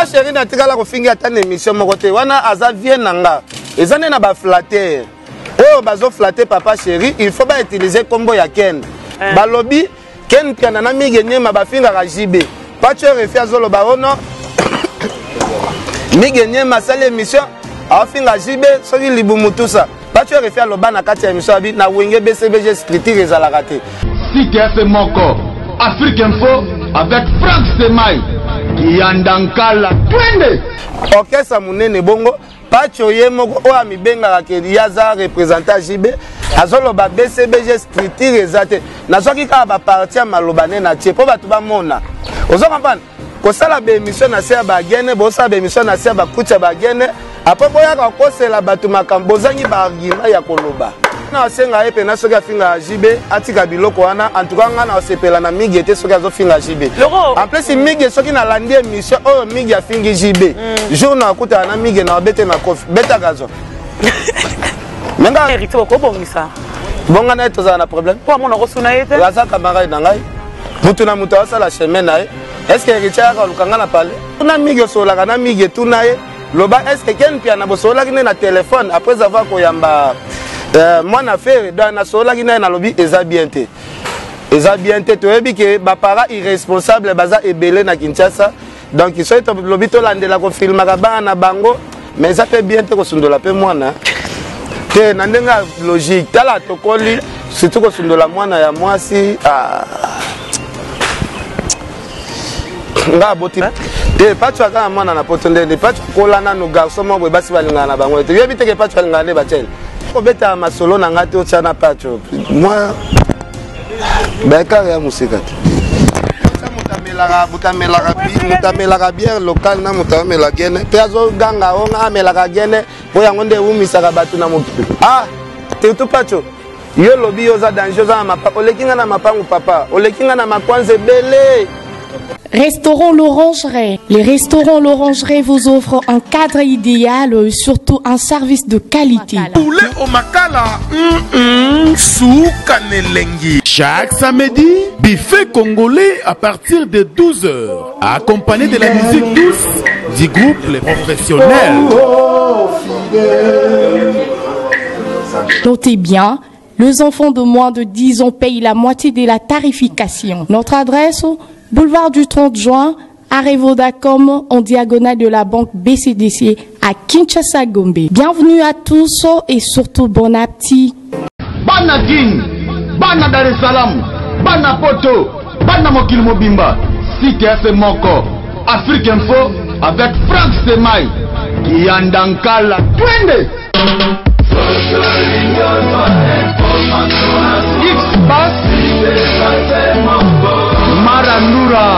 Papa Chéri na tikala ko fingi atane émission moko te wana aza vie nanga ezane na ba flatter oh bazo flatter Papa Chéri il faut ba utiliser combo ya Ken balobi Ken kana na migenye ma ba finga ka JB Pacho refi azolo ba ono migenye ma sale émission a finga JB soki libumu tout ça Pacho refi aloba na kati ya émission abi na wenge BCBG structure ezala raté si c'est mon corps Afrique Info avec Franck Semai Yandankala twende orchestre munene bongo Pacho ye moko o amibenga ke yaza représentant JB azolo ba BCBG structure ezate nazoki ka ba partir malobane na tie po batu ba mona ozo comprendre ko sala be émission na sia ba gene bo sala be émission na sia ba kucha ba gene apo boya ka kosela batu makambo zangi ba argument ya koloba na senga epe na soki afinga JB atika biloko wana en tout cas ngana osepela na migi ete soki azofinga JB en plus migi soki na landi émission oh migi afingi JB jour na kuta na migi na bete na kofi beta gazo menga hérité ko bongisa bonga na toza na problème po mona ko suna yete raza camarade na ngai mutu na mutu asala chemin na ye est-ce que hérité ka lukanga na parler na migi sola na migi tunaye loba est-ce que ken pia na bosola kine na téléphone après avoir koyamba moi na faire dans na sola kina na lobby eza bien te to yebi ke ba para irresponsable baza ebele na Kinshasa donc ils sont lobby to landela ko filma ba na bango mais ça fait bien te ko sundola pe mwana te na ndenga logique tala to koli surtout ko sundola mwana ya mwasi nga boti te Pacho aka mwana na potonde de Pacho kolana no garçon mo basi balingana na bango te yebi te ke Pacho balingana ba tshela obeta masolo na ngati otshana Pacho moi ya musika mutamela bière local na mutamela gene pe azo ganga onga amela gene po yango nde umisaka batu na mokipi te tu Pacho yo lobi oza danger za mapa olekinga na mapangu papa olekinga na makwanze bele. Restaurant L'Orangerie. Les restaurants L'Orangerie vous offrent un cadre idéal, surtout un service de qualité. Poulet au makala, soukanelengi. Chaque samedi, buffet congolais à partir de 12h, accompagné de la musique douce du groupe Les Professionnels. Notez bien, les enfants de moins de 10 ans payent la moitié de la tarification. Notre adresse, boulevard du 30 juin, arrêt Vodacom, en diagonale de la banque BCDC à Kinshasa Gombe. Bienvenue à tous et surtout bon appétit. Bana King, Bana Dar es Salaam, Bana Poto, Bana Mokil Mobimba, CTF Moko, Afrique Info avec Franck Semai, Yandankala, twende! X-Bass, Maranura.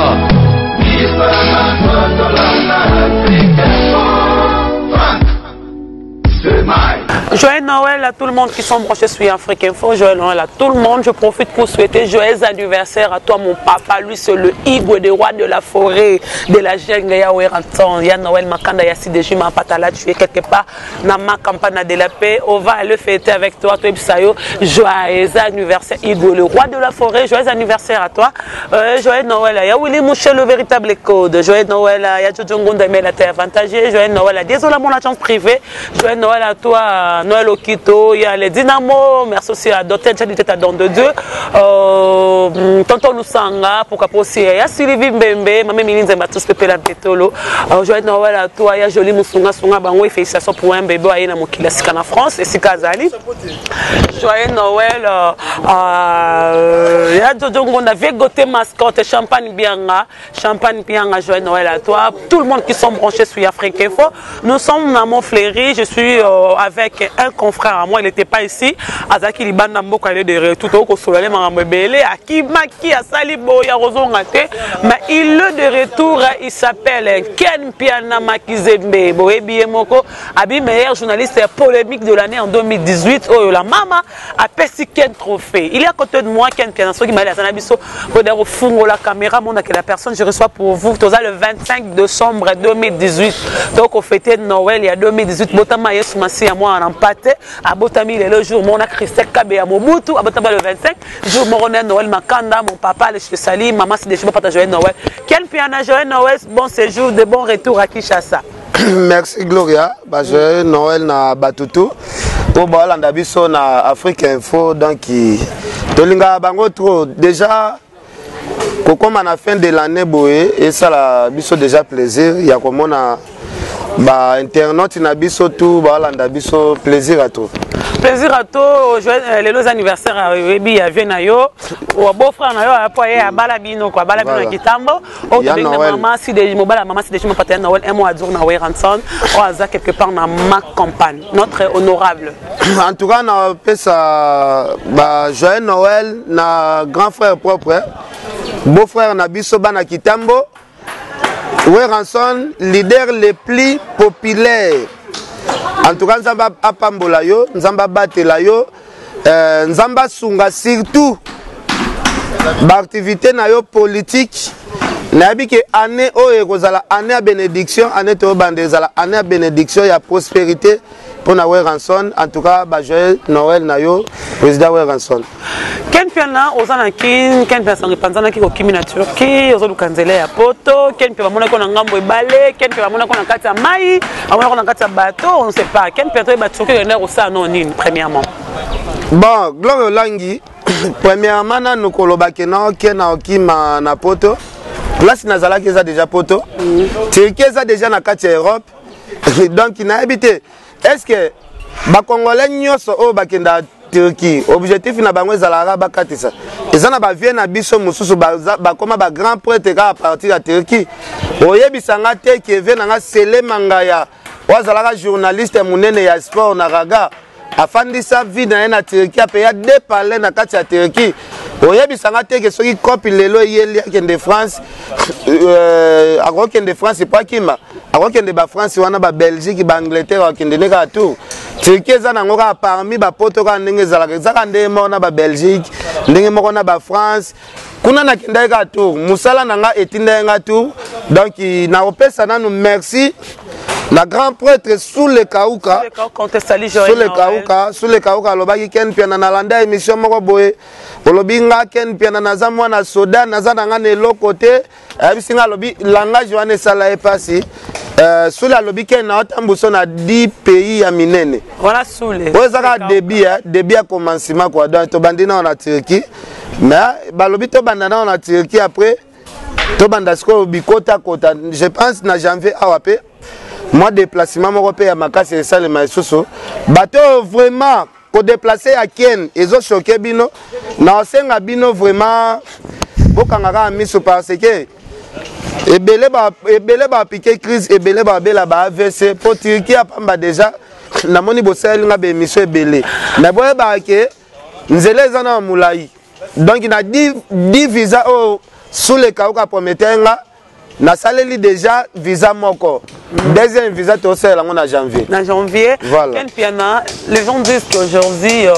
Joyeux Noël à tout le monde qui sont branchés sur Afrique Info. Joyeux Noël à tout le monde. Je profite pour souhaiter joyeux anniversaire à toi, mon papa. Lui, c'est le Igwe des rois de la forêt, de la jungle. Il y a Noël Makanda, il y a Sidéji Mapatala. Tu es quelque part dans ma campagne de la paix. On va aller fêter avec toi, toi, Ibsayo. Joyeux anniversaire, Igwe, le roi de la forêt. Joyeux anniversaire à toi. Joyeux Noël. Il y a Willy Mouché, le véritable code. Joyeux Noël. Il y a Jojo Ngonda, mais la terre avantagée. Joyeux Noël. Désolé, mon agence privée. Joyeux Noël à toi. Noël Okito, il y a les Dynamo, merci aussi à Dr. Tchaditeta Don de Dieu, Tonton Lusanga, pourquoi pas aussi, il y a Sylvie Mbembe, Mamé Milinze Matus Pepe la Pétolo, joyeux Noël à toi, il y a Jolie Moussunga Sunga Bango, et félicitations pour un bébé à Yena Mokila Sikana France, et Sikazali. Joyeux Noël, il y a Jojo Ngonda, Végoté Mascotte, Champagne Bianga, joyeux Noël à toi, tout le monde qui sont branchés sur Afrique Info. Nous sommes à Montfleury, je suis avec un confrère à moi, il n'était pas ici. Azaki Libanda Mboka, il est de retour au soleil, Akimaki, Asalibo, Yarozongate. Mais il est de retour, il s'appelle Ken Piana Makizembe, Boebi Moko, Abi, meilleur journaliste polémique de l'année en 2018. Oh, la maman a perçu Ken Trophée. Il est à côté de moi, Ken Piana, qui m'a dit à Sanabiso, au fond la caméra, mon que la personne, je reçois pour vous, le 25 décembre 2018. Donc, au fêté de Noël, il y a 2018, Botama Yesumasi à moi en empaté. abotami le jour mon a Christelle Kabe à Mobutu abotama le 25 jour mon Noël Makanda mon papa le Sali maman c'est déjà pas joyeux Noël quel piano joyeux Noël bon séjour de bon retour à Kinshasa. Merci Gloria bah joyeux Noël na Batutu pour balanda biso na Afrique Info donc tolinga bango trop déjà comme à la fin de l'année boé et ça la biso déjà plaisir il y a comme on a bah internaute na biso tout balanda biso plaisir à tout. Plaisir à toi, les anniversaires à Webi à Venayo, ou beau frère Nayo à Poye à Balabino quoi, Balabino qui tambo, ou de maman si des mobile maman si des gens partenaires Noël un mois à jour Noël Ranson, ou à ça quelque part dans ma campagne, notre honorable. En tout cas on appelle ça bah joyeux Noël na grand frère propre, beau frère Nabiso Bana Kitambo, Noël Ranson leader les plus populaires. En tout cas, Nzamba apambola yo, Nzamba batela yo, Nzamba sunga surtout l'activité na yo politique. Nabi que année o ekozala année à bénédiction, année to bandezala année à bénédiction ya prospérité pour na Ranson. En tout cas, ba joyeux Noël na yo président Ranson. Ken piana ozana kin ken piana sangi panzana ki ko kimi na Turquie ozo lukanzele ya poto ken piana mona ko na ngambo ebale ken piana mona ko na kati ya mai amona ko na kati ya bateau on sait pas ken piana to ba Turquie na ko sa non nini premièrement bon Gloire Langi premièrement na nous koloba ke na okima na poto place nazala ki za déjà poto Turquie za déjà na kati ya Europe donc na habité est-ce que ba congolais nyoso o bakenda Turquie objectif na bango ezalaka bakatisa ezana ba vie na biso mususu ba koma ba grand prêtre à partir de Turquie oyebisanga te ke ve na nga Sele Mangaya wazalaka journaliste munene ya sport na raga afandisa vie na Turquie apeya deux palais na kati ya Turquie oyebisanga te ke soki kopi lelo yeli akende France akokende France pas kima akokende ba France wana ba Belgique ba Angleterre akende neka tout Turquie eza nango ka parmi ba poto ka ndenge ezalaka ezaka ndenge moko na ba Belgique ndenge moko na ba France kuna na kende ka tout musala nanga etinda nga tout donc na opesa nanu merci la grand prêtre sous le Kauka sous le Kauka lobaki ken piana na landa émission moko boye olobinga ken piana na za mwana soda na za nanga ne lokote abisinga lobi langage wana sala e passé sous la lobby ken na otambuso na 10 pays ya minene voilà sous les ozaka début à commencement quoi donc to bandina na Turquie mais ba lobby to bandana na Turquie après to bandasko bikota kota je pense na janvier awape moi déplacement européen makasi ça le maïsoso bateau vraiment ko déplacer à Ken ezo choqué bino na osenga bino vraiment bokangaka miso parce que ebele ba piqué crise ebele ba bela ba AVC pour Turquie apamba déjà na moni bosel nga be miso ebele na boye ba ke nzele zana mulai donc na 10 visa au sous le Kauka promettenga na saleli déjà visa moko deuxième visa to sel en janvier. En janvier, voilà. Piana, les gens disent qu'aujourd'hui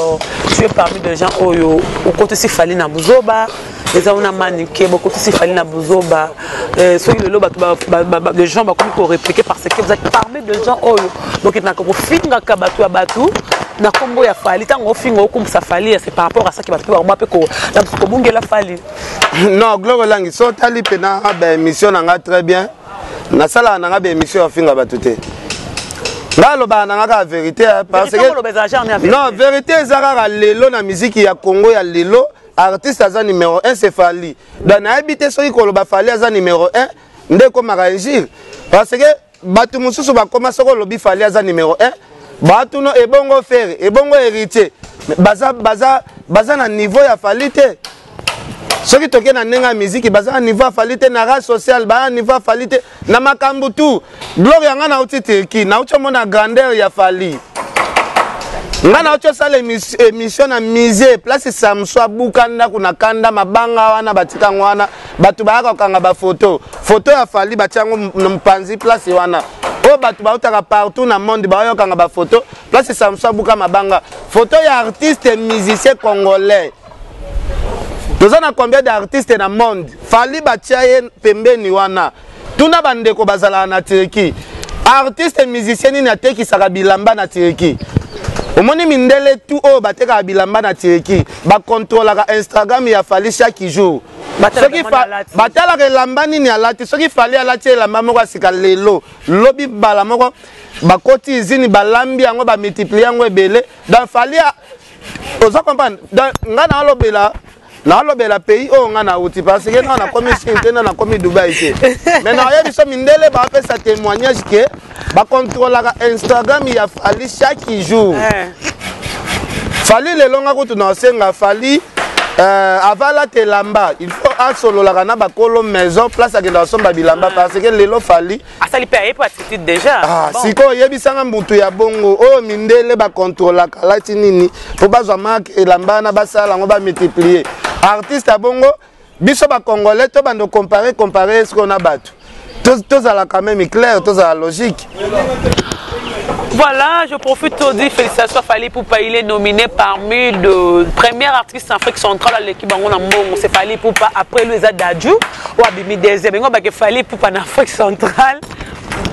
tu es parmi des gens au côté si fali na buzoba, les gens ont maniqué beaucoup si fali na buzoba, soit le loba les gens va comme pour répliquer parce que vous êtes parmi des gens donc il n'a que finga kabatu abatu na kombo ya fali tango finga okum sa fali c'est par rapport à ça qui va trouver moi pe ko na ko bungela fali. Non, Gloire Langi so tali pena ba émission nga très bien. Na sala na ba émission ya finga batute. Nga loba na nga vérité parce que non, vérité ezaka lelo na musique ya Congo ya lelo artiste aza numéro 1 c'est Fali. Donc na habité soki ko loba Fali aza numéro 1 ndeko maragir parce que batu mususu ba commencer ko lobi Fali aza numéro 1 batu no ebongo faire ebongo héritier baza na niveau ya Fali te. Ceux qui toquent dans la musique, ils ont niveau falité, na race sociale, ba niveau falité, na makambu tout. Gloria ngana uti Turquie, na uti mona grandeur ya Fali. Ngana uti ça l'émission na musée, place Samswa bukanda kuna kanda mabanga wana batika ngwana, batu ba kanga ba photo. Photo ya Fali batiango mpanzi place wana. O batu ba utaka partout na monde ba yo kanga ba photo, place Samswa buka mabanga. Photo ya artiste et musicien congolais. Nous avons combien d'artistes dans le monde? Fali Batiaye pembeni wana. Tuna bandeko bazala na Turquie. Artistes et musiciens ni na te ki saka bilamba na Turquie. omoni mindele tout o bateka bilamba na tireki ba contrôlera Instagram ya fali chaque jour soki batala ke lamba nini alati soki fali alati lamba moko asika lelo lobi bala moko bakoti izini balambi yango ba multiplier yango ebele dans fali oza comprendre dans ngana alobela na alobela pays o ngana uti parce que na komi Chine na komi Dubai te mais na yebi so mindele ba fait sa témoignage que ba contrôlera Instagram ya fali chaque jour fali lelo nga kutu na senga fali avala telamba il faut asolo la kana ba kolo maison place à kenda somba bilamba parce que lelo fali asali paye pour attitude déjà siko yebi sanga mbutu ya bongo o mindele ba contrôler kalati nini faut bazwa marque elamba na basala ngo ba multiplier artiste à bongo biso ba congolais to bando comparer ce qu'on a battu tous à la quand même clair tous à la logique. Voilà, je profite pour dire félicitations à Fally Ipupa. Il est nominé parmi les premiers artistes en Afrique centrale à l'équipe Bangonambo. C'est Fally Ipupa. Après lui, c'est Dadju. Ou Abimi Désir. Mais on va Fally Ipupa en Afrique centrale.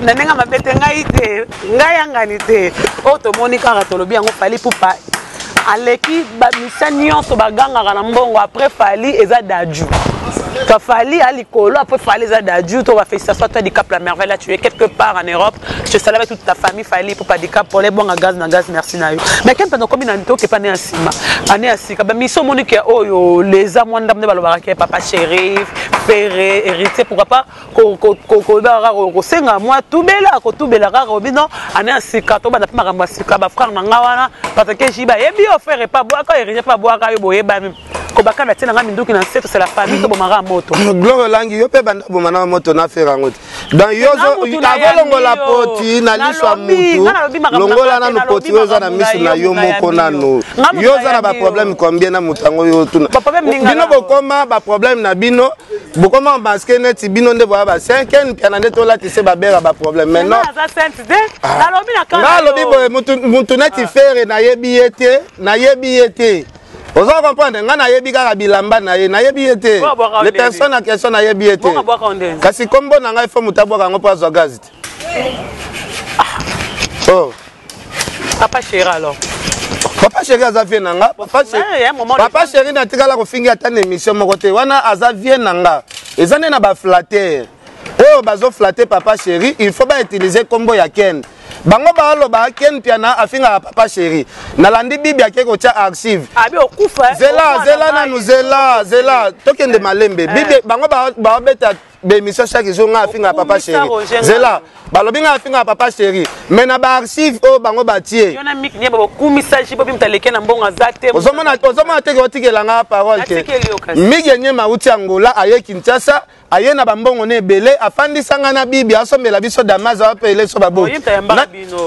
Nanenga mabete ngaite, ngayanganite. Auto Monica Ratolobi en Fally Ipupa. À l'équipe, Bamisa Nyonso Baganga Ranambongo. Après Fally, et Dadju. Quand Fally à l'icolo, après Fally Zadadju, tu vas faire ça, soit tu as des cap la merveille, là tu es quelque part en Europe, je salue avec toute ta famille, Fally pour pas des cap pour les bons à gaz, merci Nayo. Mais quand pendant combien d'années tu es pas né à Sima, année à Sika, ben mission monique oh les amants d'amne balobaraké, papa Chérif, Ferré, héritier, pourquoi pas ko senga moi tout bela rare non année à Sika, tu vas na maramba Sika, ba frère nangawana, parce que jiba et bien frère pas boire quand héritier pas boire quand boye ba kobaka na tena ngami nduki na seto c'est la famille to bomara moto gloire langi yo pe banda bomana moto na faire ngote dans yozo avolongo la poti na liswa mutu longola na no poti yoza na misu na yo moko nano yoza na ba problème combien na mutango yo tuna bino bokoma ba problème na bino bokoma basket net bino nde boya ba 5 piana nde to la tise ba bera ba problème maintenant na lobi na kana na lobi boy mutu net faire na yebi yete Vous comprenez, nga na yebi kaka bilamba na ye, na yebi yete. Les personnes en question na yebi yete. Kasi kombo na nga il faut mutabwa kango po azwa gaz. Oh. Papa chéri alors. Papa chéri aza vie nanga. Papa chéri na tikala ko fingi atane émission moko te. Wana aza vie nanga. Ezane na ba flatter. Oh bazo flatter papa chéri, il faut pas utiliser kombo ya Ken. Bango baalo ba Ken piana afinga papa chéri. Nalandi bibi yake ko cha archive. Abi okufa. Zela na nous zela. Tokende malembe. Bibi bango ba beta bémission chaque jour nga afinga papa chéri. Zela balobi nga afinga papa chéri. Mais na ba archive o bango batie. Yona mik nie ba kumisa jibo bimtaleke na mbonga zate. Ozomona teke otikela nga parole ke. Migenye mauti Angola aye Kinshasa. Aye na bambongo ne belé afandi sanga na bibi asombela biso damaza apele so babo.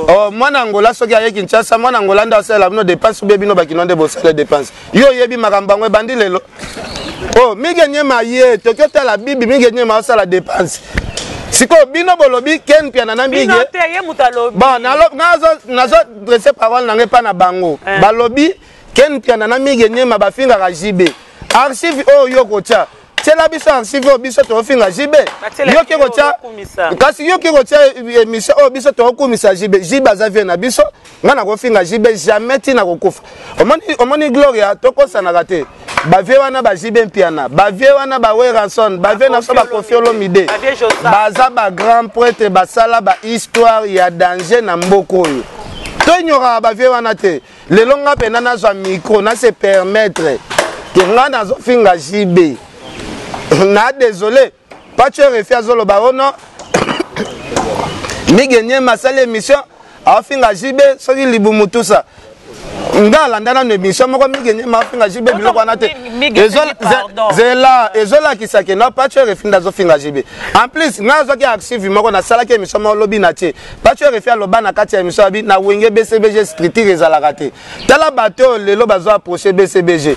Oh mwana Angola soki aye Kinshasa mwana Angola nda sala bino dépense bébé no bakinonde bosala dépense. Yo yebi makambango bandi lelo. Oh migenye maye tokyo la bibi migenye ma sala dépense. Siko bino bolobi Ken piana na mbige. Bino te ye mutalobi. Bon nazo dresser parole na ngepa na bango. Balobi Ken piana na migenye ma bafinga ka jibe. Archive o yo kocha. Tela biso archive biso to finga jibe yoke kocha kasi yoke kocha émission o biso to komisa jibe za vie na biso ngana ko finga jibe jamais tina kokufa omoni gloria to kosana kate ba vie wana ba jibe mpiana ba vie wana ba we ranson ba vie na so ba kofiolo mide baza ba grand prêtre ba sala ba histoire ya danger na mboko oyo to nyora ba vie wana te lelo nga pena na zwa micro na se permettre que ngana zo finga jibe. Na désolé, pas tu refais à Zolo Barono. Migénie ma salle émission, a fait la jibe, soki libumu tout ça. Nga landana na émission, moi migénie ma fait la jibe bilo kwana te. Ezola ki sake na pas tu refais dans zo finga jibe. En plus, nga zo ki archive moko na sala ki émission mo lobi na tie. Pas tu refais loba na kati émission abi na wenge BCBG street rezala raté. Tala bateau lelo bazo approcher BCBG.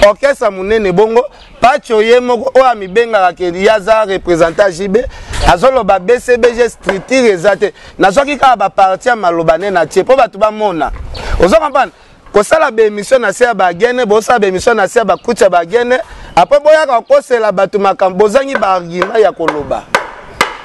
Orchestre munene bongo Pacho yemoko o amibenga ke yaza représentant JB azolo ba BCBG street rezate nazoki ka ba partir malobane na tie po batu ba mona ozo comprendre ko sala be émission na se ba gene bo sala be émission na se ba kucha ba gene après boya ka ko sela batu makambo zangi ba argument ya koloba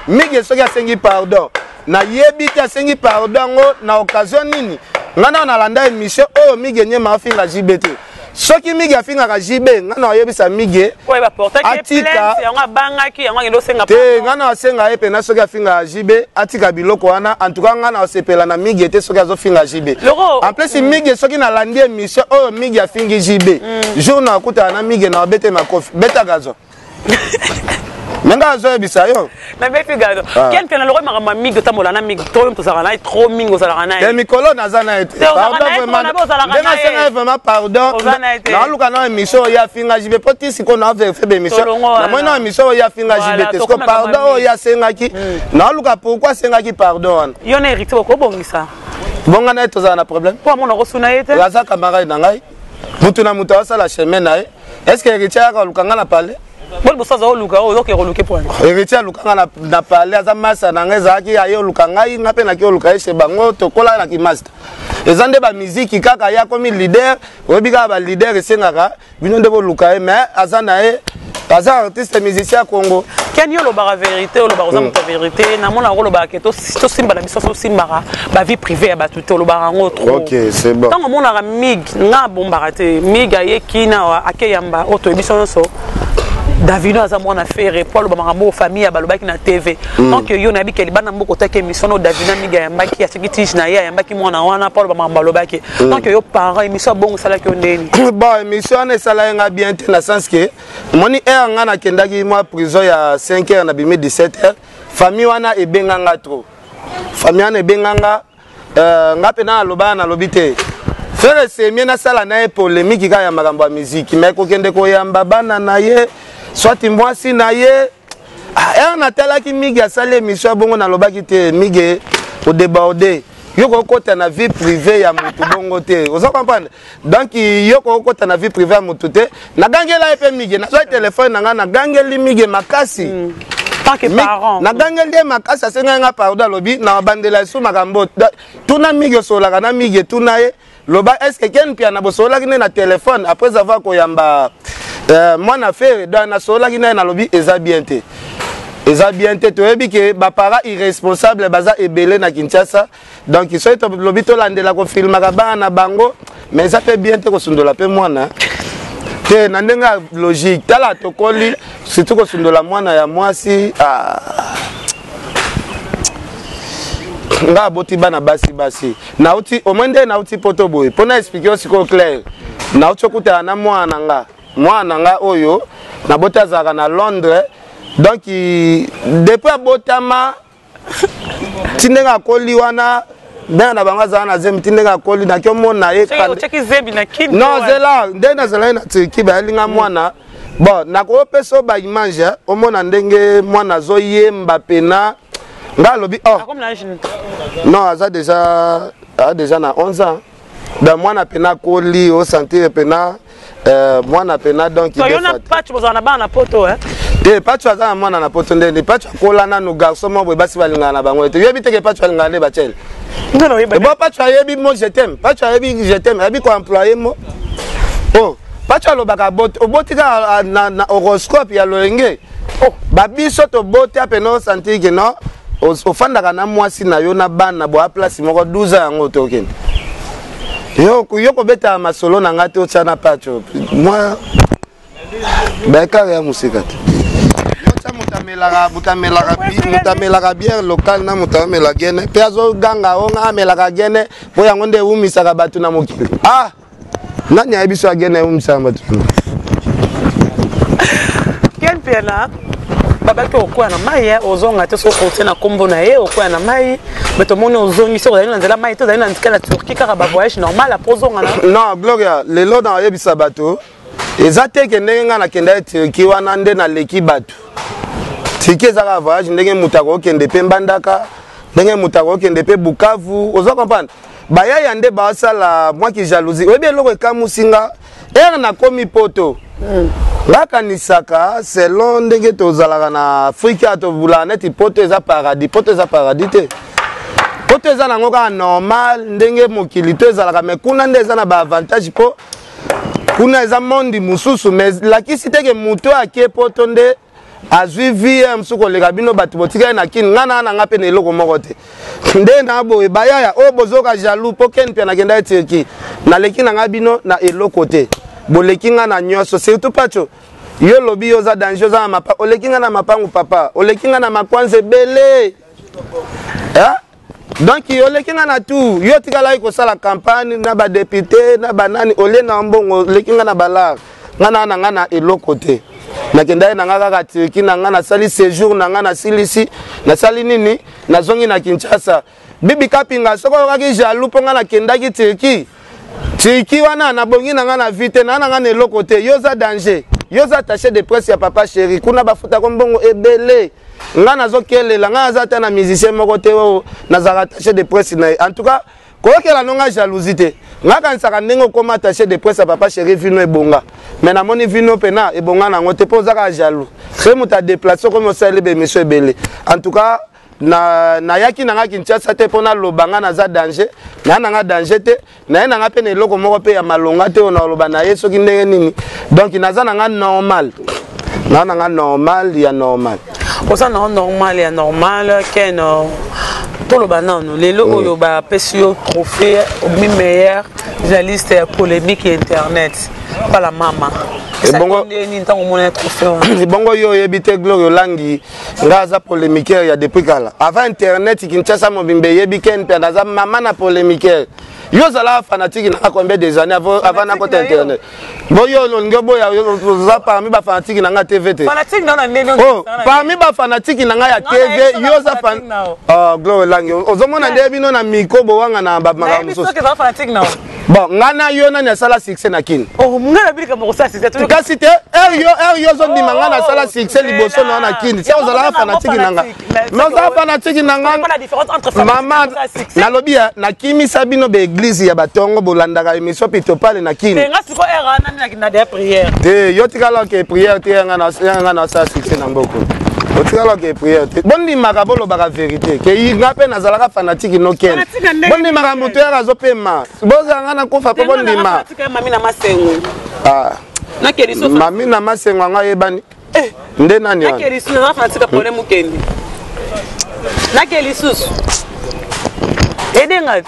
mige soki asengi pardon na yebi ki asengi pardon na occasion nini ngana na landa émission oyo mige nye ma finga JB te soki mige afinga ka JB ngana oyebisa mige ouais ba porter que plainte yango bangaki yango ngendo senga te ngana senga epe na soki afinga JB atika biloko wana en tout cas ngana osepela na mige te soki azofinga JB en plus mige soki na landi émission oyo mige afingi JB jour na kuta na mige na bete makofi beta gazo Menga zo ebisa yo. Na befi gado. Ken pena loko mama migo tamola na migo to to sala na trop mingo sala na. Te mikolo na zana ete. Pardon vraiment. Denga senga vraiment pardon. Na luka na émission ya finga jibe poti siko na faire émission. Na moi na émission ya finga jibe te siko pardon ya senga ki. Na luka pourquoi senga ki pardon. Yo na hérité ko bongisa. Bonga na to zana problème. Pour mon rosuna ete. Raza camarade na ngai. Mutu na mutu asala chemin na. Est-ce que hérité ya luka ngana parler? Bon bossa za luka o ke roluke point. Héritier luka na parler aza masa na ngeza ki ayo luka ngai ngape na ki luka ese bango tokola na ki master. Ezande ba musique kaka ya komi leader, obika ba leader esengaka, bino ndebo luka mais aza na aza artiste musicien Congo. Ken yo lo ba vérité o lo ba za vérité na mona ko lo ba ke to simba na biso so simba ba vie privée ba tout lo ba ngo trop. OK, c'est bon. Tant mona ga mig nga bomba te mig aye kina akeyamba auto émission so. Davino aza mwana faire Paul Bamambo famille ya balobaki na TV. Donc yo na bikeli bana mboko take émission no Davina miga ya mbaki ya sekitish na ya mbaki mwana wana Paul Bamambo balobaki. Donc yo parents émission bongo sala ki ondeni. Bon émission na sala nga bien te na sens que moni heure nga na kendaki moi prison ya 5h na bimi 17h. Famille wana ebenganga trop. Famille wana ebenganga nga pena loba na lobité. Frère c'est mieux na sala na polémique ka ya makambo ya musique mais ko kende ko yamba bana na ye soit moi si na ye on a tala ki migi asali émission bongo na lobaki te migi au déborder yoko kota na vie privée ya mutu bongo te vous comprenez donc yoko kota na vie privée ya mutu te na gangela epe migi na so téléphone na nga na gangeli migi makasi tant que parent na gangeli makasi asenga nga pardon lobi na bandela su makambo tuna migi solaka na migi tuna ye loba est-ce que ken pia na bosola kine na téléphone après avoir koyamba moi na faire dans na sola kine na lobi eza bien te to ebi ke ba para irresponsable baza ebele na Kinshasa donc ils sont lobi to landela ko filmaka bana bango mais ça fait bien te ko sundola pe mwana te na ndenga logique tala to koli surtout ko sundola mwana ya mwasi nga boti bana basi na uti omende na uti poto boy pona expliquer siko clair na uti okuta na mwana nga oyo na bota zaka na Londres donc depuis abotama tindenga koli wana ben na banga za na zemi tindenga koli na kiomona ye cheki zebi na kid non zela ndena zela na tiki ba linga mwana bon na ko peso ba image omona ndenge mwana zo yemba pena nga lobi non aza déjà na 11 ans da mwana pena koli au sentir pena mwana pena donc il y a patch bozana bana poto te patch aza mwana na poto ndeni patch kola na no garçon mo basi balingana na bango te yebi teke patch balingana ne bachel non yeba bon patch yebi mo je t'aime patch yebi je t'aime yebi ko employé mo oh patch lobaka obotika na horoscope ya loenge oh babiso to bote apeno sentir que non ofandaka na mwasi na yo na bana bo a place moko 12 ans yango tokende yoko beta masolo na ngate otana pacho moi beka ya musika te yota mutamelaka bière local na mutamela gene pe azo ganga onga amelaka gene po yango nde umisaka batu na mokili nani abiso agene umisaka batu ken pena babaki okoya na mai ozonga te so kote na kombo na ye okoya na mai beto moni ozongi so ozali na nzela mai to ozali na nzela na Turquie kaka ba voyage normal après ozonga na non Gloria lelo na yebisa bato eza te ke ndenge nga na kenda Turquie wana nde na leki bato Turquie ezaka voyage ndenge mutako okende pe Mbandaka ndenge mutako okende pe Bukavu ozo comprendre bayaya nde basala moi qui jalousie oyebi eloko ekamusinga na komi poto lakanisaka selon ndenge tozalaka na Afrika tobula neti poto eza paradis te poto eza nango kaka normal ndenge mokili to ezalaka mais kuna nde eza na baavantage po kuna eza mondi mosusu mais lakisi teke moto ake poto nde azwi vie mosusu koleka bino bato botika ye na kini nga na nga mpe na eloko moko te nde na boye bayaya o bozoka jaloux po ken pe na kenda Turquie na leki na ngabino na eloko te boleki nga na nyonso surtout pacho yo lobi yo za danger za mapa oleki nga na mapangu papa oleki nga na makwanze bele donc oleki nga na tout yo tikala ko sala campagne na ba député na banani ole na mbongo oleki nga na balar nga na eloko te na kenda na nga kaka Turquie na nga na sali séjour na nga na silisi na sali nini na zongi na Kinshasa bibi kapinga soko kaki jaloux po nga na kenda ki Turquie wana na bongi na nga na vite na nga na eloko te yo za danger yo za attaché de presse ya papa chéri kuna bafuta ko mbongo ebele nga nazokelela nga azata na musicien moko te o nazaka attaché de presse na en tout cas koyokela nonga jalousie nga kanisaka ndenge koma attaché de presse ya papa chéri vino ebonga mais na moni vino pena ebonga nango te po zaka jaloux très muta déplacer comme osale be monsieur ebele en tout cas na yaki na nga Kinshasa te pona lobanga na za danger na nga danger te na nga pe na eloko moko pe ya malonga te ona loba na yeso ki ndenge nini donc naza na nga normal na nga normal ya normal osa na normal ya normal ken to loba nano lelo oyo ba pesio trophée au meilleur journaliste polémique internet pas la mama bongo yo yebite Gloire Langi ngaza polémique ya depuis kala avant internet Kinshasa mobimbe yebiken pe ndaza mama na polémique yo zala fanatique na combien des années avant na côté internet boyo longo boya za parmi ba fanatique na nga TVT fanatique na ndenge oh parmi ba fanatique na nga ya TV yo za fan Gloire Langi ozomona nde bino na mikobo wanga na ba magamuso bon ngana yo na sala succès na kin oh ngana bilika mo sa succès to kasi te yo zo ndima nga na sala succès liboso na kin c'est ozala fanatique na nga mais za fanatique na nga la différence entre fanatique na lobby na kimi sabino be église ya batongo bolandaka émission pito pale na kin nga siko era na des prières te yo tikala ke prière te nga na sala succès na mboko otikala ke prière te bondi makabolo baka vérité ke nga pe nazalaka fanatique no ken bondi makamuto ya azopema bozanga na kofa pe bondi ma mami na masengo na keriso mami na masengo nga yebani nde nani na keriso na fanatique problème kendi na keriso edenga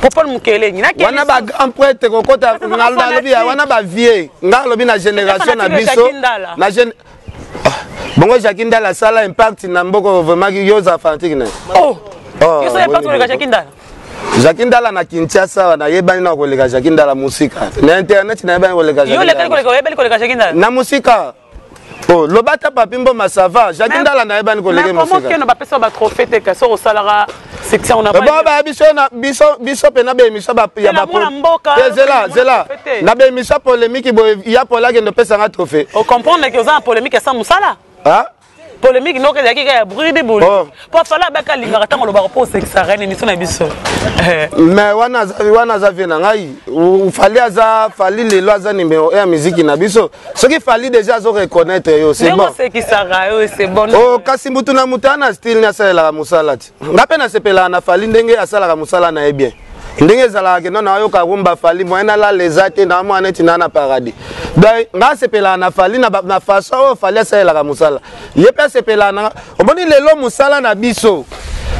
popol mukele ni na keriso wana ba grand prêtre kokota ngalda lobi wana ba vieux ngalobi na génération na biso na bongo Jakinda la sala impact na mboko vraiment yo za fanatique na yo so impact le Jakinda Jakinda na Kinshasa na yebani na koleka Jakinda la musika na internet na yebani koleka Jakinda na musika oh lobata papimbo masava Jakinda na yebani koleka musika comment que no ba pesa ba trophée te ka so salara section na ba ba biso pena be émission ba ya ba zela na be émission polémique bo ya pola ke no pesa nga trophée o comprendre que za polémique sans musala polémique non que ya bruit de boule pour fala ba ka linga tango lo ba ko sexa reine émission na biso mais wana za vient ngai fali aza fali lelo aza numéro 1 musique na biso ce qui fali déjà zo reconnaître yo c'est bon c'est qui sara yo c'est bon oh kasi mutu na mutana style na sala musalati ngape na sepela na fali ndenge asala musala na bien ndenge zala ke non ayo ka rumba fali moyena la lezate na mwana tina na paradis donc nga sepela na fali na façon fali asala musala yepe sepela na omoni lelo musala na biso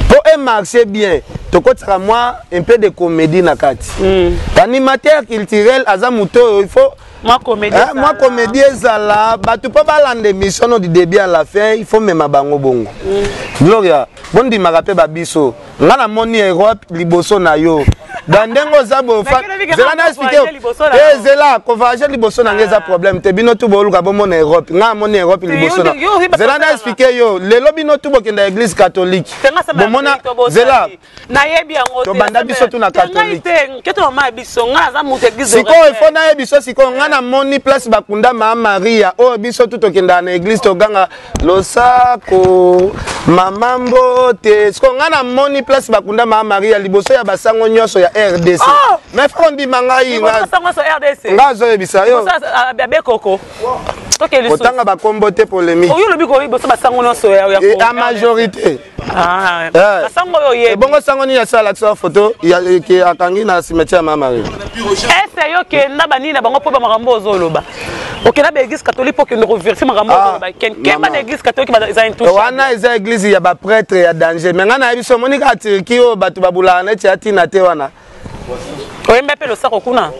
pour un marché bien tokotaka moi un peu de comédie na kati animateur culturel aza muto il faut moi comédie ezala batu pa balande mission du début à la fin il faut même bango bongo Gloria bondi makape ba biso ngana moni Europe liboso na yo dandengo zabo fa zela na expliquer zela converger liboso na ngeza problème te bino tu boluka bomo na Europe nga moni Europe liboso na zela na expliquer yo lelo bino tu bokenda église catholique bomona zela na yebi yango to banda biso tu na catholique keto mama biso nga za mutu église siko il faut na yebiso siko nga na moni place bakunda ma Maria o biso tu tokenda na église to ganga losako mamambo te siko nga na moni place bakunda ma Maria liboso ya basango nyoso ya RDC mais faut ndi mangai nga zo yebisa yo bebe koko otanga bakombo te polémique oyo lobi ko biso basango nyoso ya a majorité basango yo ye bongo sango ni ya sala sa photo ya ke akangi na cimetière ma Maria ese yo ke ndaba nini bango po ba makambo ozoloba Ok, là, l'église catholique pour que nous revérifions l'église catholique ils ont intouchable. Wana eza église ya ba prêtre ya danger. Mais ngana biso monika Turquie o batu babula na ti na te wana. Oyemba pe lo sako kuna.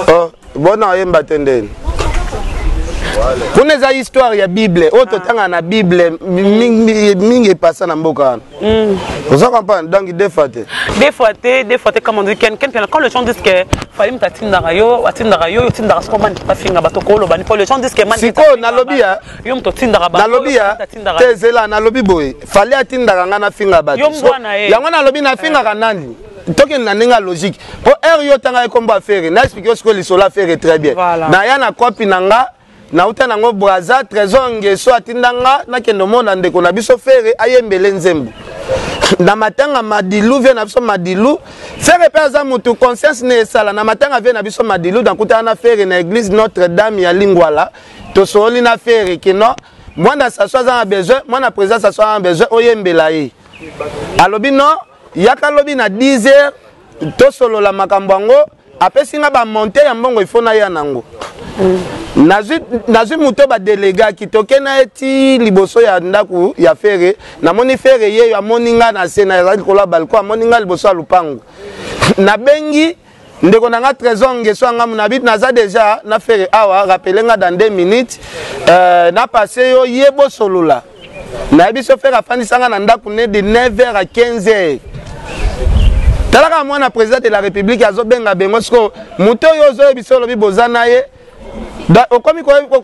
Oh, bona oyemba tendeni. Kuna eza histoire ya Bible. O totanga na Bible mingi passa na mboka. Vous comprenez donc des fois comme on dit quand les gens disent que fallait m'tatinda rayo tinda comment pas finga batoko lo bani pour les gens disent que man siko na lobia yo mtotinda ba na lobia tezela na lobi boy fallait atinda ngana finga bato yango na lobi na finga kanani toke na ninga logique po yo tanga ekomba affaire na expliquer ce que les sola faire très bien na ya na copie nanga na uta nango braza trésor ngeso atindanga na kendo mona ndeko na biso fere ayembele nzembo na matanga madilu vient na biso madilu fere pe aza mutu conscience ne sala na matanga vient na biso madilu dans kuta na fere na église Notre-Dame ya Lingwala to soli na fere kino mwana s'assoit en besoin mwana président s'assoit en besoin oyembela ye alobi no yaka lobi na 10h to solo la makambango apesi nga ba monter ya mbongo ifona ya nango Nazu muto ba délégué qui toke na eti liboso ya ndaku ya fere na moni fere ye ya moninga na sena ya kola balko moninga liboso ya lupango na bengi ndeko na nga trésor ngeso nga munabit naza déjà na fere awa rappelenga dans 2 minutes na passé yo yebo solola na biso fere afandisanga na ndaku ne de 9h à 15h. Talaka mwana président de la République azo benga bengo sko muto yo zo biso lobi bozana ye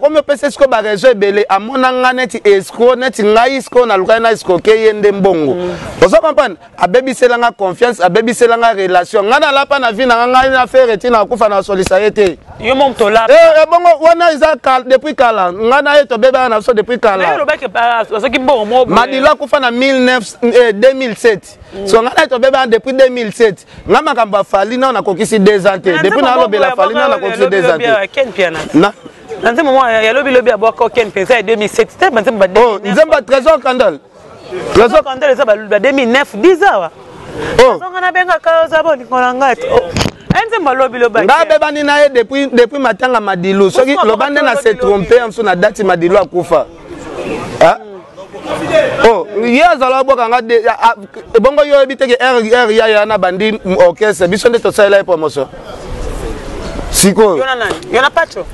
Comme pese sko ba réseau belé amona nga neti escro neti ngai escro na luka na escro ke yende mbongo. Vous comprenez? Abebi selanga confiance, abebi selanga relation. Nga na lapa na vie na nga na faire eti na kufa na solidarité. Yo mom to la. Bongo wana iza depuis kala. Nga na eto beba na so depuis kala. Mais le bec so ki bon mo. Madila kufa na 2007. So nga na eto beba depuis 2007. Nga makamba fali na kokisi 2 ans. Depuis na lobela fali na kokisi 2 ans. Ken piana. Na dans ce moment il y a lobby à boire coquin pesa 2007 c'était oh nzemba trésor candle 2009 10 ans oh on a benga kaza boni konanga nzemba lobby ngabe bani na depuis matanga madilu soki lobande na se tromper en na date madilu akufa ah oh yazala boka nga bongo yo biteke r ya na bandi orchestre biso nde to sala promotion siko yona pacho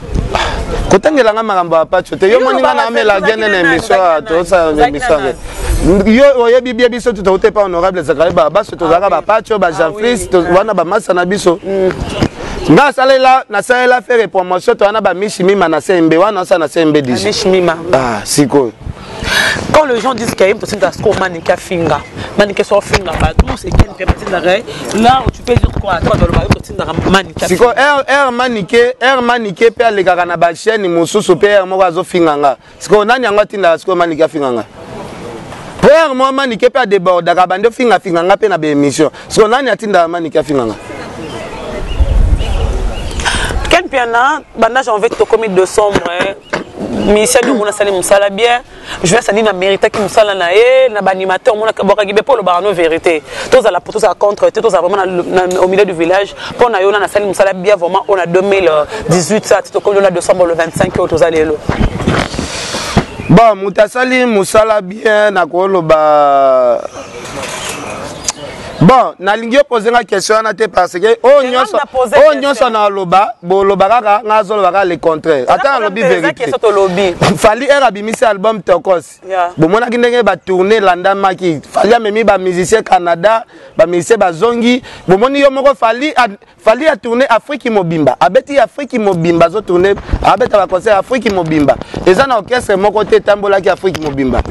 kotangela nga makambo ya pacho te yo moninga na amela gene na émission to sa émission yo oyebi bia biso to te pas honorable zakari ba baso to zaka ba pacho ba Jean-Fils to wana ba masa na biso nga salela na salela faire promotion to wana ba mishimima na sembe wana sa na sembe déjà mishimima siko. Quand les gens disent qu'il y a une possibilité d'asco manika finga, manika so finga, tout c'est qu'une permettre d'arrêt. Là où tu peux dire quoi, toi dans le bateau tu n'as manika. Si quoi manique per les gars na ba chaîne mususu per mo wazo finganga. Si quoi nani anga tinda asco manika finganga. Per mo manique per déborder ka bande finganga pe na be émission. Si quoi nani atinda manika finganga. Quel piana, banda j'ai envie de te commettre de sombre. Michel de Mouna Salim Moussala bien, je vais salir na mérite qui Moussala nae, na animateur Mouna Bokagibe pour le barano vérité. Tous à la pour tous à contre, tous à vraiment au milieu du village. Pour na yona na Salim Moussala bien vraiment on a 2018 ça, tout comme on a décembre le 25 tous allez là. Bon, Moutasali Moussala bien na kolo ba. Bon, na lingi poser une question na te parce que on nyonso na loba, bo loba kaka ngazo loba le contraire. Attends lobi vérité. Fali era bimisi album Tokos. Bo mona kindenge ba tourner Landa Maki. Fali amemi ba musicien Canada, ba musicien ba zongi. Bo moni yo moko fali a tourner Afrique Mobimba. Abeti Afrique Mobimba zo tourner, abeta ba concert Afrique Mobimba. Eza na orchestre moko te tambola ki Afrique Mobimba.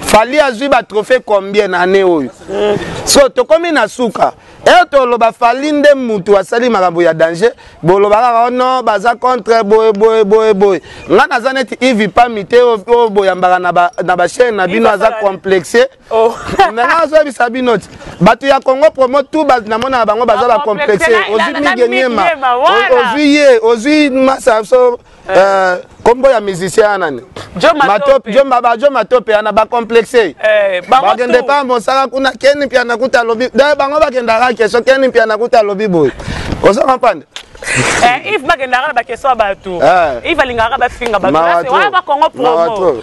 Fali azui ba trophée combien d'années oyo. So to komi na suka. To loba fali nde mutu asali makambo ya danger. Bo loba ka no baza contre boy. Nga nazaneti ivi pa mite o boyambaka na ba chaîne na bino aza complexé. Oh. Nga zo bisa binoti. Batu ya Congo promo tout bas na mona bango baza ba complexé. Ozi migenyema. Ozi masa so kombo ya musicien nani. Jo matope ana ba complexé. Ba gende pa mosala kuna keni pia nakuta lobi. Da bango ba kenda ka keso keni pia nakuta lobi boy. Osa comprendre. Yves Bagendara ba question ba tout. Yves Alingara ba finga ba. Marathon. Ouais ba Congo promo.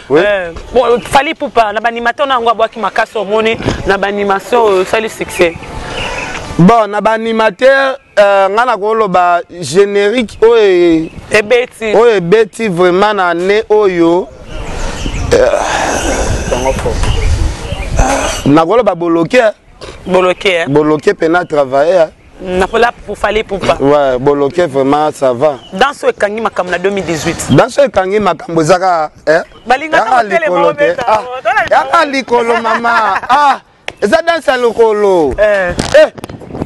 Bon Fally Ipupa na ba animateur na ngwa boaki makaso moni na ba animation sali succès. Bon na ba animateur ngana ko ba générique oye ebeti. Oye beti vraiment na ne oyo. Na ko ba bloqué. Bloqué. Bloqué pena travailler. Na pour Fally Ipupa. Ouais, bloqué vraiment ça va. Dans ce kangi makam na 2018. Dans ce kangi makambo zaka Balinga ka telemo beta. Ya likolo mama. Eza dansa lokolo.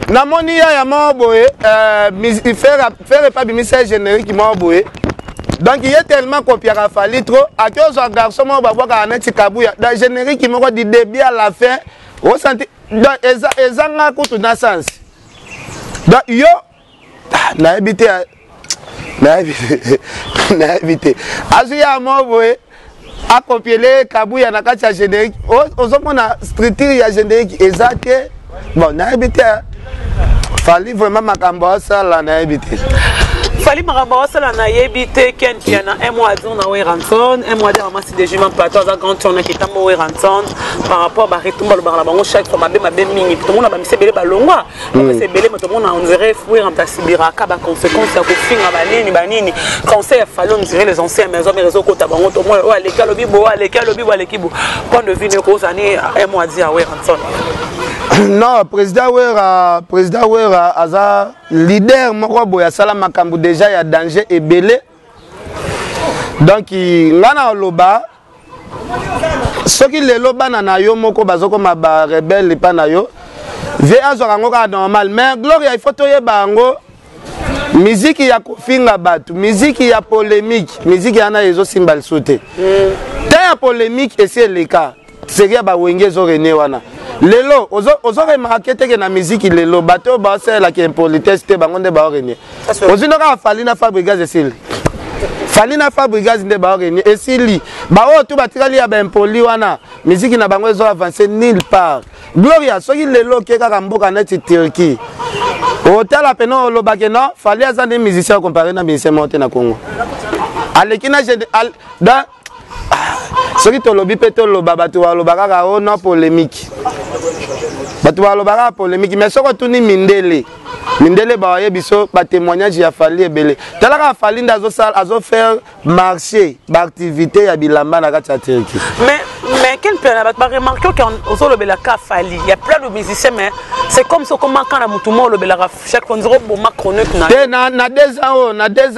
Namoni ya moboye faire pas bimisa générique moboye. Donc il est tellement copié à Fally trop à cause un garçon mo ba boka na tikabuya. Dans générique moko du début à la fin, au senti donc ezanga kutu na sens. Donc yo na habité azuya moboye a copier les kabuya na kati ya générique. Ozomona structure ya générique ezake. Bon na habité Fally vraiment makambo sala na habité. Fally makambo sala na habité ken piana un mois d'on na Weranton, un mois de ramasser des juments plateau za grand tourner qui tambo Weranton par rapport ba retumba le bar la bango chaque fois mabe mingi tout le monde ba misebele ba longwa donc c'est belé tout le monde on dirait fouiller en tasibira ka ba conséquence ya ko finga banini conseil Fally on dirait les anciens maisons mais réseau kota bango tout le monde ouais les kalobibo point de vue ne cause année un mois dit à Weranton. Non, président Wera aza leader moko boya sala makambu déjà ya danger et belé. Donc ngana loba soki lelo bana na yo moko bazoko ba rebelle pa na yo. Vie azoka ngoka normal mais gloria il faut toye bango musique ya kofinga batu, musique ya polémique, musique yana ezo simbal sauter. Ta polémique et c'est le cas. C'est ba wenge zo rené wana. Lelo ozo remarquer que na musique lelo bato ba c'est la qui impolitesse te bango nde ba rené. Ozino ka Fally na Fabrigaz esili. Fally na Fabrigaz nde ba rené esili. Ba o tu batikali ya ba impoli wana musique na bango ezo avancer nulle part. Gloria soki lelo ke ka mboka na Turquie. Hotel a peno lo bakeno Fally aza des musiciens comparé na musicien monté na Congo. Alekina da soki to lobi pe to loba bato wa loba kaka o no polémique. Bato wa loba kaka polémique mais soko tuni mindele ba ye biso ba témoignage ya Fally ebele. Talaka Fally ndazo sal azo faire marché d'activité ya bilamba na kati ya Turquie. Mais quel plan va remarquer qu'on zo lobela ka Fally. Il y a plein de musiciens mais c'est comme ça comment quand la mutumo lobela chaque fois on bo macronique na. Na 2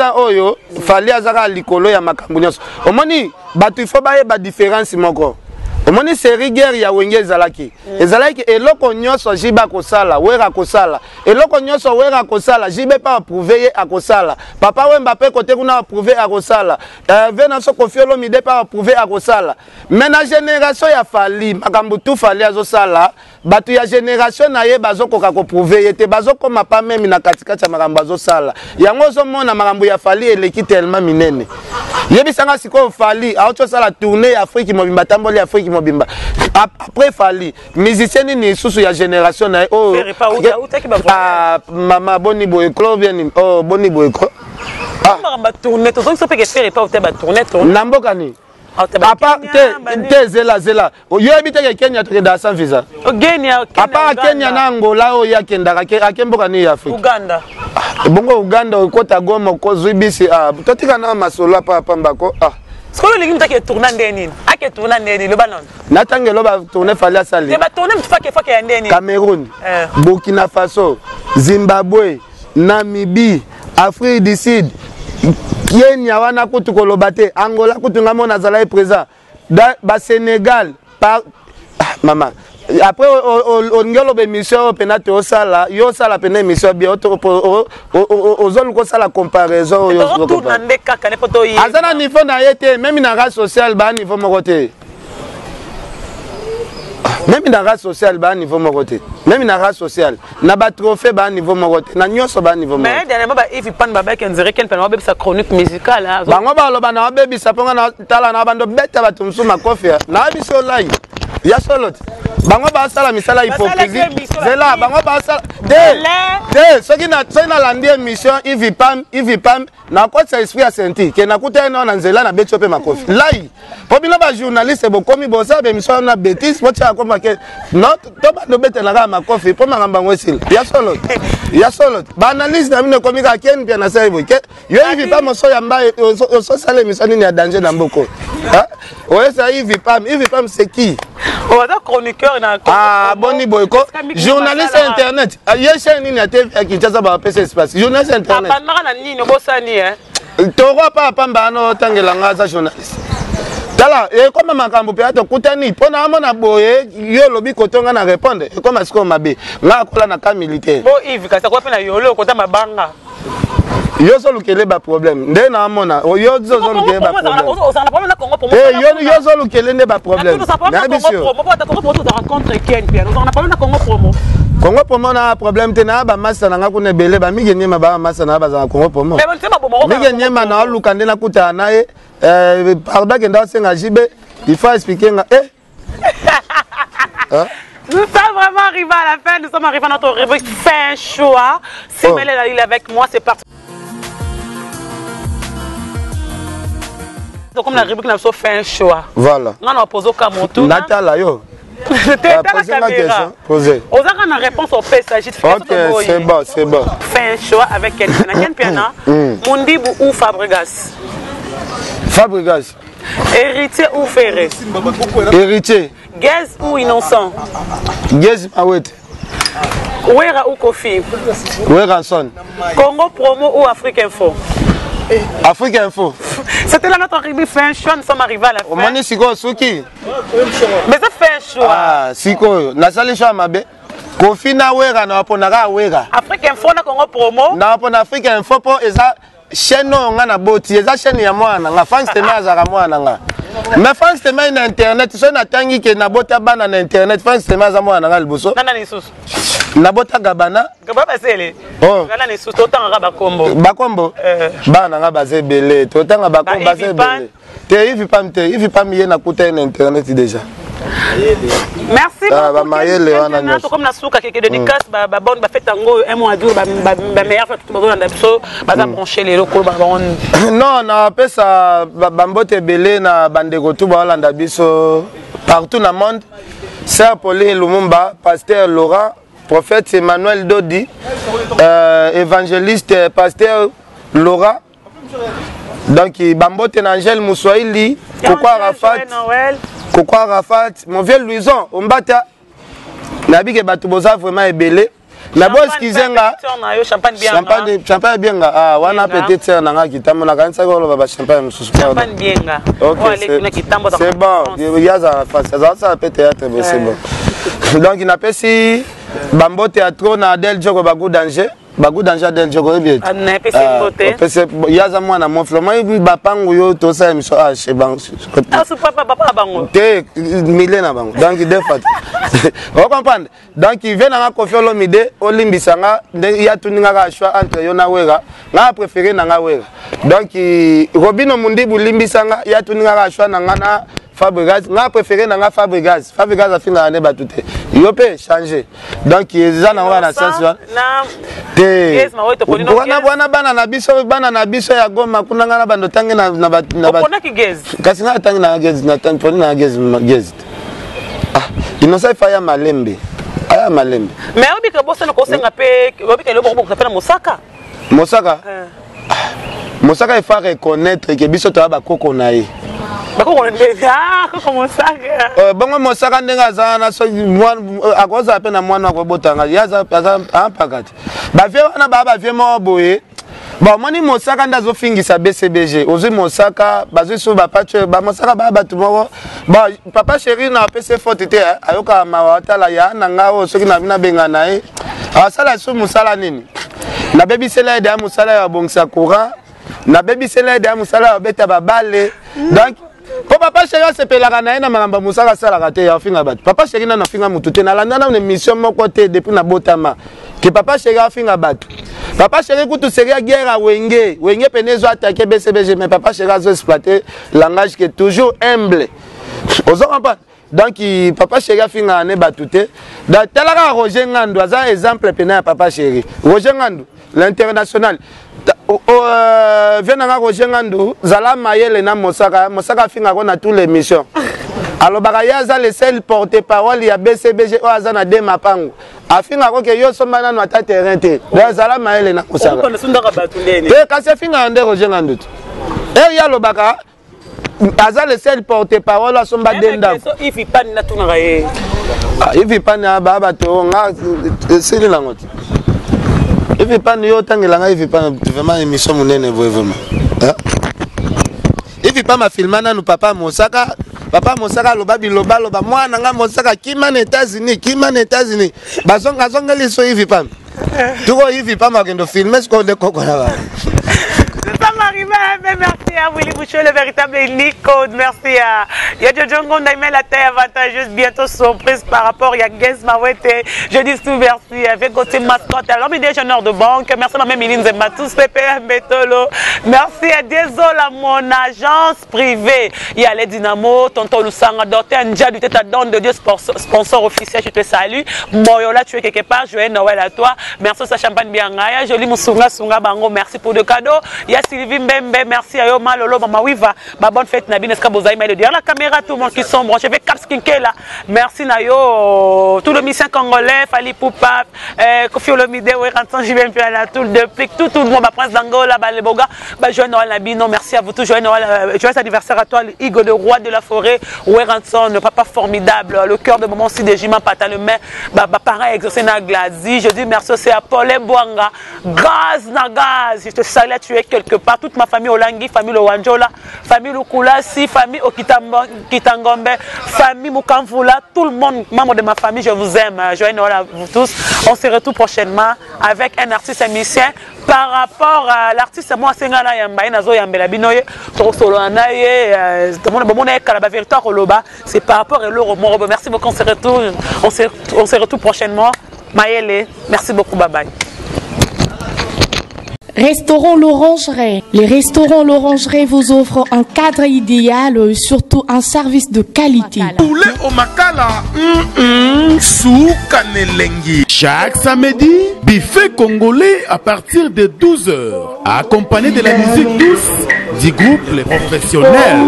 ans oyo Fally azaka likolo ya makambu nyonso. Omoni bato il faut ba différence moko. Omoni série guerre ya wenge ezalaki. Ezalaki eloko nyonso jiba kosala, wera kosala. Eloko nyonso wera kosala, jibe pa approuver akosala. Papa Wembappé côté kuna approuver akosala. Venanso Kofiolo mide pa approuver akosala. Mais na génération ya Fally, makambu tout Fally azosala, bato ya génération na ye bazokoka ko prouver yete bazokoma pa même na katikati ya makambu azosala. Yango zo mona makambu ya Fally eleki tellement minene. Yebisanga siko Fally aoto sala tournée Afrique mobimba tamboli Afrique mobimba. Après Fally, musicien ni susu ya génération na oh mama boni boy club bien oh boni boy ko. Ba tourner to so pe ke faire pas ba tourner to. Namboka ni. Apa te zela. Yo habite ke Kenya to da sans visa. Kenya. Apa Kenya na Angola o ya kenda akemboka ni Afrique. Uganda. Bongo Uganda okota Goma ko zwibisi totika na masolo pa pambako Skolo lingi mtake tourner ndeni. Ake tourner ndeni lo banon. Natange lo ba tourner Fally asali. Te ba tourner mfake ya ndeni. Cameroun, Burkina Faso, Zimbabwe, Namibie, Afrique du Sud, Kenya wana kutu kolobate, Angola kutu ngamona zala présent. Ba Sénégal par maman. Après on ngelo be mission penate au sala, yo sala pena mission bien ozol ko sala comparaison yo ko. Tout nande kaka ne poto yi. Azana niveau na yete même na race sociale ba niveau mokote. Même na race sociale ba niveau mokote. Même na race sociale na ba trophée ba niveau mokote. Na nyoso ba niveau mokote. Mais dernièrement ba Yves Pan ba ken dirait quel pena ba sa chronique musicale hein. Bango ba loba na baby sa ponga na tala na bando beta batumsu makofi. Na biso live. Ya solot. bango basala misala hypocrisie zela bango basala te soki na landi émission ivipam na kotisa esprit ya senti ke nakuta eno na nzela na beti ope makofi lai po bino bajournaliste bokomi bosala bemission na bétise botia akoma ke no to bando betelaka makofi po makambo yango esila ya solo baanalyse na bino ekomi kaka keni pia na sai boye ke yo ivipam osoya mbaye ososala émission nini ya danger na mboko oyesa ivipam c'est qui chroniqueur na boni boyko journaliste internet ye chaîne nini ya TV ya Kinshasa ba pesa espace journaliste internet na nini bosani toro pa pamba no tangela ngaza journaliste tala ekoma makambo pe ato kutani pona amona boye yo lobi kotonga na répondre ekoma siko mabe nga kola na camp militaire bo Yves kasa kwa pena yolo kota mabanga yo zo lukele ba problème nde na amona yo zo lukele ba problème yo zo lukele nde ba problème na bisio Congo Promo na problème te na ba massa na ngakune bele ba migenie ma ba massa na ba za Congo Promo migenie ma na luka nde na kuta na ye pardon que dans senga jibe il faut expliquer Nous sommes vraiment arrivés à la fin, nous sommes arrivés à notre rubrique fin choix. Simele il est avec moi, c'est parti. Donc comme la rubrique n'a pas fait un choix. Voilà. On a posé au Kamotou. Natala yo. C'était la caméra. Posez. On a une réponse au fait, s'agit de OK, c'est bon, c'est bon. Fait un choix avec quelqu'un piana. Mondibou ou Fabregas. Fabregas. Héritier ou ferré. Héritier. Gaz ou innocent. Gaz Mawet. Ouera ou Kofi. Ouera Son. Congo Promo ou Afrique Info. Afrique Info. C'était là notre rubrique fait un choix, nous sommes arrivés à la fin. Au moins Siko Suki. Mais ça fait un choix. Ah, Siko, na sali choix mabe. Kofi na Ouera na waponaka Ouera. Afrique Info na Congo Promo. Na wapona Afrique Info po eza chaîne nga na boti eza chaîne ya mwana nga fans tema azaka mwana nga. Mais fans tema na internet so na tangi ke na bota bana na internet fans tema za mwana nga liboso. Nana ni susu. Na bota gabana. Gababa sele. Oh. Nana ni susu totanga bakombo. Bakombo. Bana nga bazebele totanga bakombo bazebele. Te ivi pam ye na kuta na internet déjà. Merci beaucoup. Comme la souka qui dédicace ba bonne ba fait tango un mois dur ba meilleur fait tout ba biso ba brancher les locaux ba non na pesa ba mbote belé na bandeko tout ba Hollanda biso partout dans le monde. Sœur Pauline Lumumba, pasteur Laurent, prophète Emmanuel Dodi, évangéliste pasteur Laurent. Donc bambote na Angel Moussoili, Kokwa Rafat, mon vieux Louison, Ombata. Nabi ke batu boza vraiment ebele. Na bo excusenga. Champagne bienga. Ah, wana peut-être c'est nanga kitambo na kanisa ko loba champagne mususu. Champagne bienga. OK. C'est bon. Il y a ça ça peut-être c'est bon. Donc il n'a pas si bambo théâtre na Del Jogo Bagou danger. Bagou danger Del Jogo bien. Na pesi mbote. Il y a ça moi na mon floma il bapangu yo to ça émission ah chez bank. Ah c'est papa bango. Te milena bango. Donc il défat. Vous comprenez? Donc il vient na Koffi Olomide olimbisanga il y a tuninga ka choix entre yo na Wera. Nga préféré na Wera. Donc Robino Mundibu limbisanga il y a tuninga ka choix na ngana Fabregas, nga préféré na Fabregas. Fabregas a fini l'année batute. Il peut changer. Donc ils en ont na sens là. Wana bana na biso ya Goma kuna ngana bando tangi na Opona ki gez. Kasi nga tangi na gez na tangi poni na gez. Ah, inosa faya malembe. Aya malembe. Mais obi ka bossa na ko senga pe, obi ka lobo ko s'appelle Mosaka. Mosaka. Mosaka il faut reconnaître que biso to ba koko na ye. Bako ah comment ça bongo Mosaka ndenga za na so akoza pe na mwana ko botanga yaza pakati ba vie wana ba vie mo boye bon moni Mosaka ndazo fingisa BCBG ozi Mosaka bazo so ba patche ba Mosaka ba batu mo bon papa chéri na PC forte te ayoka mawata la ya na ngao soki na bina benga nae asala so musala nini na baby sela de musala ya bongsa courant na baby sela de musala ya beta babale donc po papa chéri se pelaka na ena malamba musaka sala kate ya finga bat papa chéri na finga mutute na landa na une mission moko te depuis na botama que papa chéri finga bat papa chéri kutu seria guerre wenge penezo attaquer BCBG mais papa chéri a exploité langage qui est toujours humble ozo comprendre Donc papa chéri afinga ne batute. Da telaka Roger Ngandu aza exemple pena ya papa chéri. Roger Ngandu l'international. Venanga Roger Ngandu zala mayele na Mosaka finga ko na tous les missions. Alors bakayaza le seul porte-parole ya BCBG o azana de mapango. Afinga ko ke yo somba na ata terrain te. Da zala mayele na Mosaka. Te kasi finga ande Roger Ngandu. Et ya lobaka aza le seul porte-parole à son badenda. Il vit pas na tunanga ye. Il vit pas na baba to nga c'est la ngote. Il vit pas yo tangela il vit pas vraiment émission monene vraiment. Il vit pas ma filmana nous papa Mosaka. Papa Mosaka loba biloba loba mwana nga Mosaka kimana États-Unis. Bazonga zonga liso il vit pas. Tuko il vit pas ma kendo filmer ce qu'on de kokona. Merci à Willy Bouchot, le véritable Nicode. Merci à Jojo Ngonda, la taille avantageuse, bientôt surprise par rapport à Guess Mawete. Je dis tout merci avec côté mascotte. Alors, mes déjeuneurs de banque, merci à ma Méline Zemba, tous PPM Betolo. Merci à Désolé, mon agence privée. Il y a les Dynamo, Tonton Lusanga, Docteur Ndja du Tête à Don de Dieu, sponsor officiel. Je te salue. Moyola, tu es quelque part. Joyeux Noël à toi. Merci à Champagne Biangaya. Joli Moussunga Sunga Bango. Merci pour le cadeau. Il y a Sylvie Mbembe, merci à Yoma Lolo, Mama Wiva, bonne fête Nabine Skabozaï, mais de dire la caméra, tout le monde qui sont branchés, avec Caps Kinkela, merci Nayo, tout le mission congolais, Fali Poupa, Kofi Olomide, Ranson, j'y viens à tout le déplique, tout le monde, Prince d'Angola, Baleboga, joyeux Noël Nabino, merci à vous tous, joyeux Noël, joyeux anniversaire à toi, Hugo de Roi de la Forêt, Ranson, le papa formidable, le cœur de moment aussi de Jima Patalemain, parent exaucé na Glazi, je dis merci aussi à Paul Mbouanga, Gaz Nagaz, je te salue, tu es quelque part, toute ma famille Olangi, famille Owanjola, famille Lukulasi, famille Okitangombe, famille Mukamvula, tout le monde, membre de ma famille, je vous aime. Joyeux Noël à vous tous. On se retrouve prochainement avec un artiste musicien. Par rapport à l'artiste, moi, c'est Ngana Yamba, Nazo Yambela Binoye, Torosolo Anaye, c'est par rapport à l'euro. Merci beaucoup, on se retrouve prochainement. Maëlle, merci beaucoup, bye bye. Restaurant L'Orangerie. Les restaurants L'Orangerie vous offrent un cadre idéal, surtout un service de qualité. Poulet au makala, soukanelengi. Chaque samedi, buffet congolais à partir de 12h, accompagné de la musique douce du groupe Les Professionnels.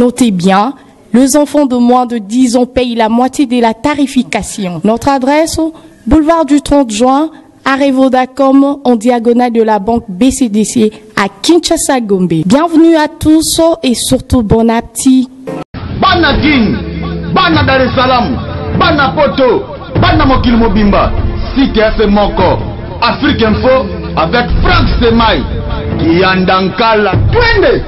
Notez bien, les enfants de moins de 10 ans payent la moitié de la tarification. Notre adresse, boulevard du 30 juin, à Vodacom, en diagonale de la banque BCDC à Kinshasa Gombe. Bienvenue à tous et surtout bon appétit. Bana King, Bana Dar es Salaam, Bana Poto, Bana Mokil Mobimba, Site FM Moko, Afrique Info avec Franck Semaï, Kiandankala, Twende.